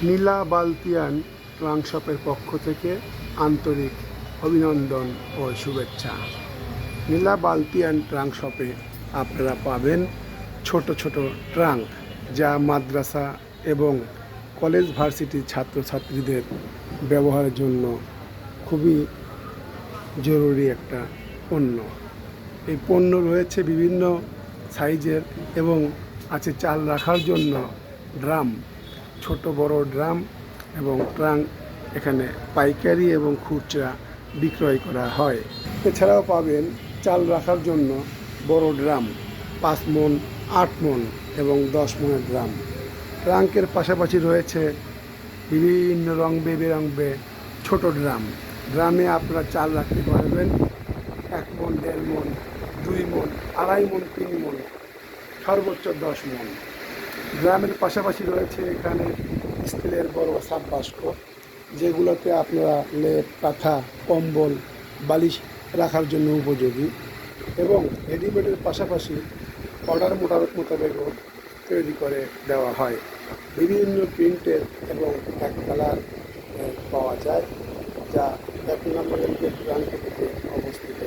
নীলা বালতিয়ান trunk শপের পক্ষ থেকে আন্তরিক অভিনন্দন ও শুভেচ্ছা। নীলা বালতিয়ান ট্রাঙ্ক শপে আপনারা পাবেন ছোট ছোট ট্রাঙ্ক, যা মাদ্রাসা এবং কলেজ ভার্সিটির ছাত্রছাত্রীদের ব্যবহারের জন্য খুবই জরুরি একটা পণ্য। এই পণ্য রয়েছে বিভিন্ন সাইজের এবং আছে চাল রাখার জন্য ড্রাম, ছোট বড় ড্রাম এবং ট্রাঙ্ক এখানে পাইকারি এবং খুচরা বিক্রয় করা হয়। এছাড়াও পাবেন চাল রাখার জন্য বড় ড্রাম, 5 মণ, 8 মণ এবং 10 মণের ড্রাম। ট্রাঙ্কের পাশাপাশি রয়েছে বিভিন্ন রং বেরঙে ছোট ড্রাম। ড্রামে আপনারা চাল রাখতে পারবেন 1 মণ, 1.5 মণ, 2 মণ, 2.5 মণ, 3 মণ, সর্বোচ্চ 10 মণ। ড্রামের পাশাপাশি রয়েছে এখানে স্টিলের বড় সাব বাস্ক, যেগুলোতে আপনারা লেপ, কাঁথা, কম্বল, বালিশ রাখার জন্য উপযোগী এবং রেডিমেডের পাশাপাশি অর্ডার মোতাবেকও তৈরি করে দেওয়া হয়। বিভিন্ন প্রিন্টের এবং এক কালার পাওয়া যায়, যা 1 নম্বরের ট্রাঙ্কটিতে অবস্থিত।